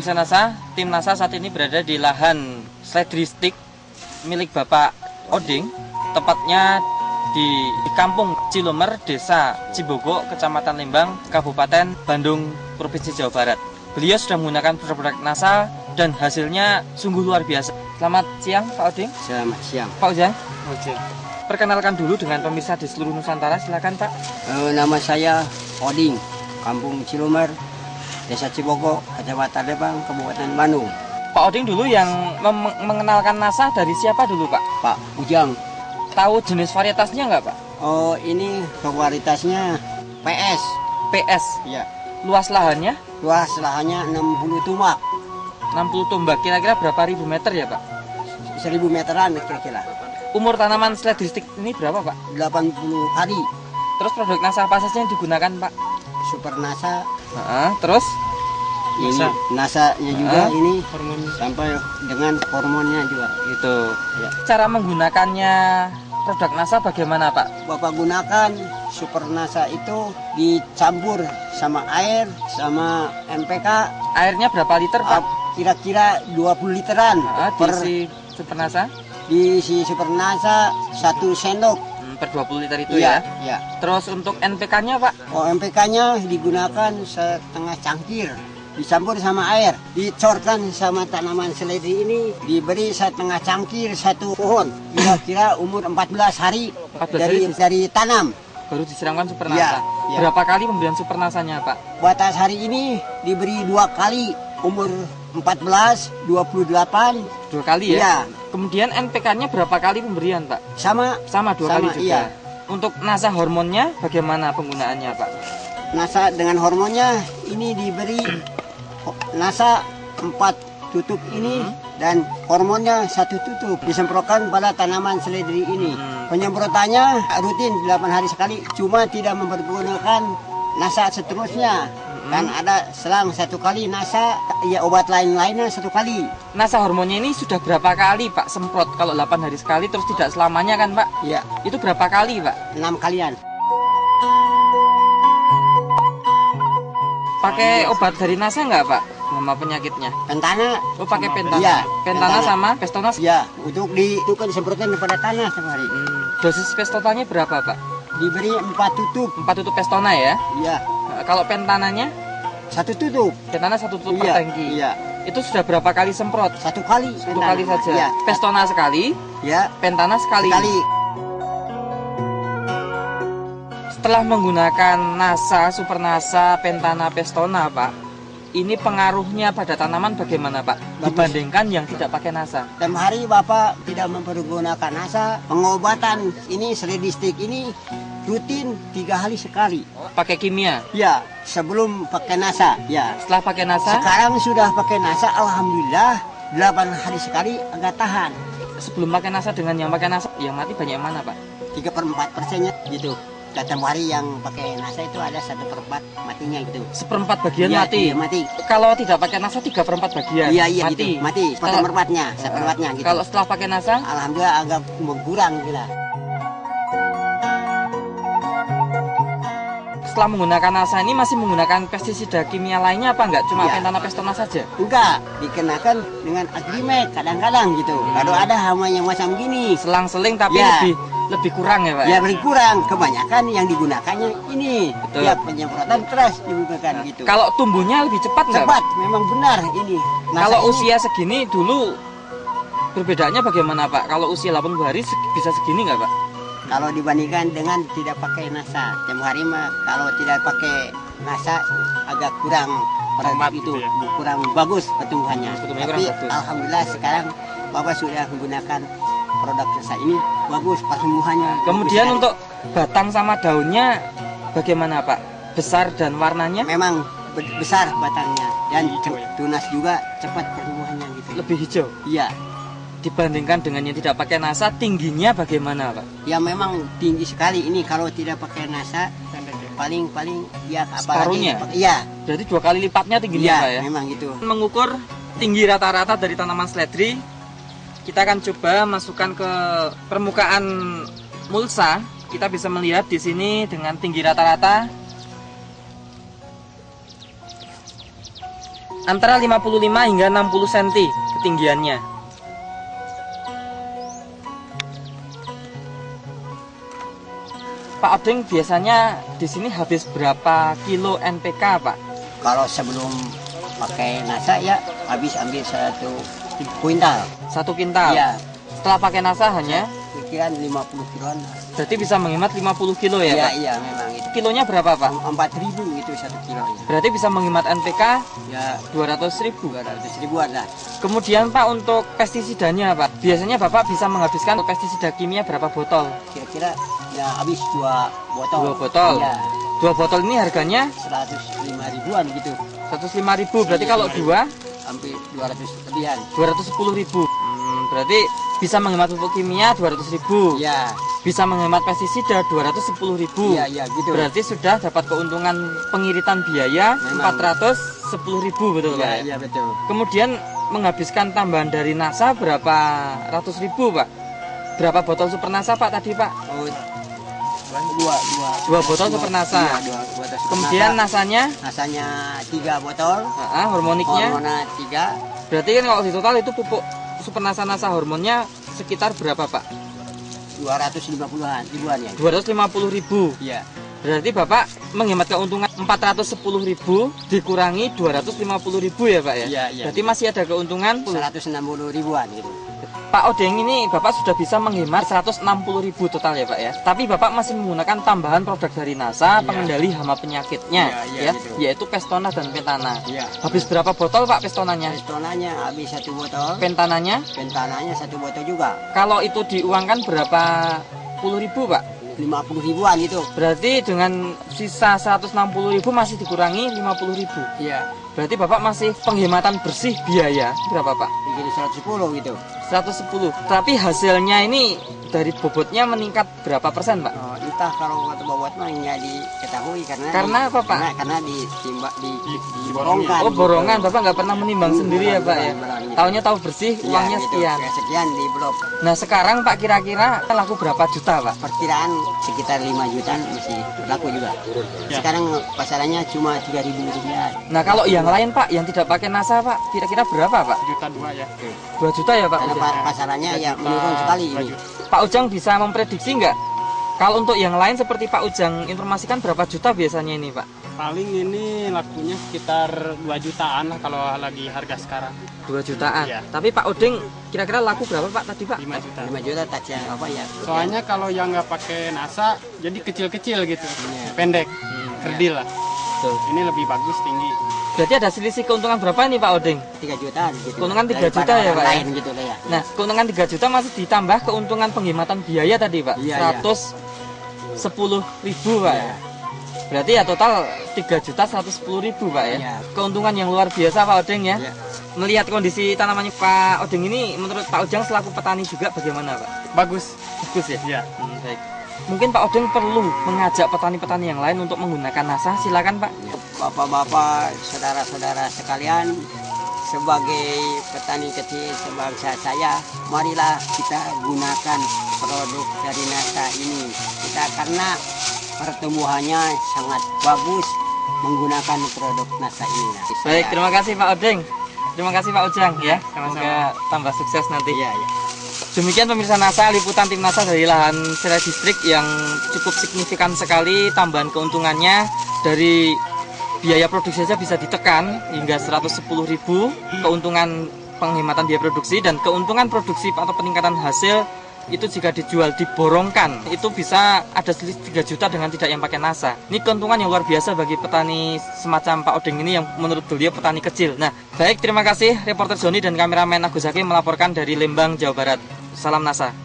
Pemirsa NASA, tim NASA saat ini berada di lahan seledri stick milik Bapak Oding, tepatnya di Kampung Cilomer, Desa Cibogo, Kecamatan Lembang, Kabupaten Bandung, Provinsi Jawa Barat. Beliau sudah menggunakan produk NASA dan hasilnya sungguh luar biasa. Selamat siang Pak Oding. Selamat siang Pak Ujang. Oke. Perkenalkan dulu dengan pemirsa di seluruh Nusantara, silakan Pak. Nama saya Oding, Kampung Cilomer, Desa Cibogo, Kecamatan Lembang, Kabupaten Bandung. Pak Oding dulu yang mengenalkan NASA dari siapa dulu Pak? Pak Ujang. Tahu jenis varietasnya nggak Pak? Oh, ini varietasnya PS. PS. Ya. Luas lahannya? Luas lahannya 60 tumbak. 60 tumbak, kira-kira berapa ribu meter ya Pak? 1000 meteran kira-kira. Umur tanaman seledri stick ini berapa Pak? 80 hari. Terus produk NASA apa saja yang digunakan Pak? Super NASA. Terus? Ini NASA-nya juga ini hormon sampai dengan hormonnya juga. Itu. Ya. Cara menggunakannya produk NASA bagaimana Pak? Bapak gunakan Super NASA itu dicampur sama air sama NPK. Airnya berapa liter Pak? Kira-kira 20 literan Diisi Super NASA? Diisi Super NASA 1 sendok per 20 liter itu ya? Ya. Terus untuk NPK-nya Pak? Oh, NPK-nya digunakan setengah cangkir, dicampur sama air, dicorkan sama tanaman seledri ini, diberi setengah cangkir satu pohon, kira-kira umur 14 hari, 14 dari tanam. Baru disiramkan Super Ya, NASA. ya. Berapa kali pemberian Super NASA-nya Pak? Batas hari ini diberi 2 kali, umur 14, 28. 2 kali ya? Ya. Kemudian NPK-nya berapa kali pemberian Pak? Sama 2 kali juga. Iya. Untuk NASA hormonnya bagaimana penggunaannya Pak? NASA dengan hormonnya ini diberi NASA 4 tutup ini dan hormonnya 1 tutup disemprotkan pada tanaman seledri ini. Penyemprotannya rutin 8 hari sekali, cuma tidak mempergunakan NASA seterusnya. Dan ada selang 1 kali NASA, ya obat lain-lainnya 1 kali. NASA hormonnya ini sudah berapa kali Pak semprot? Kalau 8 hari sekali terus tidak selamanya kan Pak? Ya, Itu berapa kali Pak? 6 kalian. Pakai obat dari NASA nggak Pak? Nama penyakitnya? Pentana. Oh pakai Pentana? Iya, Pentana sama Pestonas? Ya, itu kan disemprotkan kepada tanah sehari. Dosis Pestonanya berapa Pak? Diberi 4 tutup. 4 tutup Pestona ya? Ya, Kalau Pentananya? 1 tutup. Pentana 1 tutup per Iya, tangki. iya. Itu sudah berapa kali semprot? 1 kali. 1 kali saja. Ya, Pestona sekali, ya, Pentana sekali. sekali. Setelah menggunakan NASA, Super NASA, Pentana, Pestona, Pak, ini pengaruhnya pada tanaman bagaimana, Pak? Dibandingkan yang tidak pakai NASA. Tiap hari Bapak tidak mempergunakan NASA. Pengobatan ini seledri stick ini rutin 3 hari sekali. Pakai kimia. Ya, sebelum pakai NASA. Ya. Setelah pakai NASA, Sekarang sudah pakai NASA, alhamdulillah 8 hari sekali agak tahan. sebelum pakai NASA dengan yang pakai NASA, yang mati banyak yang mana, Pak? 3/4%-nya gitu. Dan tiap hari yang pakai NASA itu ada 1/4 matinya gitu. 1/4 bagian Ya, mati. iya, mati. Kalau tidak pakai NASA 3/4 bagian. Iya, iya mati. gitu. Mati. 1/4-nya, 1/4-nya gitu. Kalau setelah pakai NASA, Alhamdulillah agak berkurang gitu. setelah menggunakan NASA ini masih menggunakan pestisida kimia lainnya apa enggak? Cuma Ya. Pentana, Pestona saja? Enggak, dikenakan dengan Agrimet kadang-kadang gitu. Kalau ada hama yang macam gini, Selang-seling tapi Ya. lebih kurang ya Pak? ya berkurang. Kebanyakan yang digunakannya ini. Betul. Ya, penyemprotan keras digunakan gitu. Kalau tumbuhnya lebih cepat nggak? Cepat, memang benar ini. Kalau ini usia segini dulu perbedaannya bagaimana Pak? Kalau usia 80 hari bisa segini nggak Pak? kalau dibandingkan dengan tidak pakai NASA, tiap hari mah kalau tidak pakai NASA agak kurang Lambat itu, gitu ya? kurang bagus pertumbuhannya. Pertumbuhannya Tapi kurang bagus. alhamdulillah sekarang Bapak sudah menggunakan produk NASA ini bagus pertumbuhannya. Kemudian bagus untuk batang sama daunnya bagaimana Pak? Besar dan warnanya memang besar batangnya dan tunas juga cepat pertumbuhannya gitu. lebih hijau. Iya, Dibandingkan dengan yang tidak pakai NASA, tingginya bagaimana Pak? ya memang tinggi sekali ini kalau tidak pakai NASA paling ya Separuhnya? Iya, Jadi 2 kali lipatnya tingginya iya Pak ya? memang gitu. Mengukur tinggi rata-rata dari tanaman seledri, kita akan coba masukkan ke permukaan mulsa. Kita bisa melihat di sini dengan tinggi rata-rata antara 55 hingga 60 cm ketinggiannya. Pak Odeng biasanya di sini habis berapa kilo NPK, Pak? Kalau sebelum pakai NASA ya habis ambil 1 kuintal. 1 kintal. Iya. Setelah pakai NASA hanya Pikiran 50 kiloan. berarti bisa menghemat 50 kilo ya, Iya, Pak? iya memang itu. Kilonya berapa, Pak? 4.000 itu 1 kilo. Berarti bisa menghemat NPK Ya 200.000. 200.000 ada. Kemudian Pak, untuk pestisidanya Pak, biasanya Bapak bisa menghabiskan pestisida kimia berapa botol? Kira-kira ya habis 2 botol. 2 botol. Iya. 2 botol ini harganya 105 ribuan gitu. 105.000. Berarti kalau 2 Hampir 200 lebihan. 210.000. Berarti bisa menghemat pupuk kimia 200.000. Iya. Bisa menghemat pestisida 210.000. Iya, iya gitu. Berarti sudah dapat keuntungan pengiritan biaya Memang. 410.000, betul Pak? Iya, Ya? iya betul. Kemudian menghabiskan tambahan dari NASA berapa ratus ribu, Pak? Berapa botol Super NASA, Pak, tadi, Pak? Oh, dua 2 botol Super NASA. Iya, 2 botol Super Kemudian NASA. NASA-nya, Nasanya 3 botol. hormoniknya. Hormona 3. Berarti kan kalau di total itu pupuk Super NASA hormonnya sekitar berapa, Pak? 250-an ribuan ya. 250.000. Iya. Berarti Bapak menghemat keuntungan 410.000 dikurangi 250.000 ya, Pak ya? Iya, iya. Berarti masih ada keuntungan 160 ribuan gitu. Pak Odeng ini Bapak sudah bisa menghemat 160.000 total ya, Pak ya. Tapi Bapak masih menggunakan tambahan produk dari NASA, Iya. pengendali hama penyakitnya, Iya, ya, gitu. yaitu Pestona dan Pentana. Iya. Habis berapa botol Pak Pestonanya? Pestonanya habis 1 botol. Pentananya? Pentananya 1 botol juga. Kalau itu diuangkan berapa puluh ribu, Pak? 50 ribuan itu. Berarti dengan sisa 160.000 masih dikurangi 50.000. Iya. Berarti Bapak masih penghematan bersih biaya berapa, Pak? Bikin 110 gitu. 110. Tapi hasilnya ini dari bobotnya meningkat berapa persen, Pak? Oh, entah kalau kata bobot mah nggak diketahui Karena apa, Pak? Karena ditimbak diborongkan. Oh, borongan. Bapak nggak pernah menimbang sendiri ya, Pak ya? Benar, gitu. Taunya tahu bersih, Iya, uangnya gitu. sekian. Ya, sekian di blok. Nah, sekarang Pak kira-kira laku berapa juta, Pak? Perkiraan sekitar 5 jutaan masih laku juga. Sekarang pasarannya cuma 3.000 rupiah. Nah, kalau yang lain, Pak, yang tidak pakai NASA, Pak, kira-kira berapa, Pak? 1,2 juta ya. 2 juta ya, Pak? Karena Ujang? pasarannya ya menurun sekali ini. Pak Ujang bisa memprediksi nggak? Kalau untuk yang lain seperti Pak Ujang informasikan berapa juta biasanya ini, Pak? Paling ini lakunya sekitar 2 jutaan lah kalau lagi harga sekarang. 2 jutaan. Iya. Tapi Pak Odeng kira-kira laku berapa, Pak, tadi, Pak? 5 juta. 5 juta touch yang apa ya? Soalnya kalau yang nggak pakai NASA jadi kecil-kecil gitu. Iya. Pendek. Kerdil lah. Tuh. Ini lebih bagus tinggi. Berarti ada selisih keuntungan berapa nih, Pak Odeng? 3 jutaan gitu. Keuntungan 3 Daripada juta ya, orang Pak, ya? Lain gitu lah ya. Nah, keuntungan 3 juta masih ditambah keuntungan penghematan biaya tadi, Pak. Iya, 110.000, Pak. Iya. Berarti ya total 3.110.000, Pak ya. Iya. Keuntungan yang luar biasa, Pak Odeng ya. Iya. Melihat kondisi tanamannya Pak Odeng ini, menurut Pak Ujang selaku petani juga bagaimana, Pak? Bagus. Bagus ya? Ya. Baik. Mungkin Pak Odeng perlu mengajak petani-petani yang lain untuk menggunakan NASA. Silakan, Pak. Bapak-bapak, saudara-saudara sekalian, sebagai petani kecil sebangsa saya, marilah kita gunakan produk dari NASA ini. Kita karena pertumbuhannya sangat bagus menggunakan produk NASA ini. Baik, terima kasih Pak Odeng. Terima kasih Pak Ujang ya. Semoga tambah sukses nanti. Iya, iya. Demikian pemirsa NASA, liputan tim NASA dari lahan Sera Distrik yang cukup signifikan sekali tambahan keuntungannya. Dari biaya produksi saja bisa ditekan hingga 110.000 keuntungan penghematan biaya produksi, dan keuntungan produksi atau peningkatan hasil itu jika dijual diborongkan itu bisa ada selisih 3 juta dengan tidak yang pakai NASA. Ini keuntungan yang luar biasa bagi petani semacam Pak Odeng ini yang menurut beliau petani kecil. Nah, baik, terima kasih reporter Joni dan kameramen Agus Hakim melaporkan dari Lembang, Jawa Barat. Salam NASA.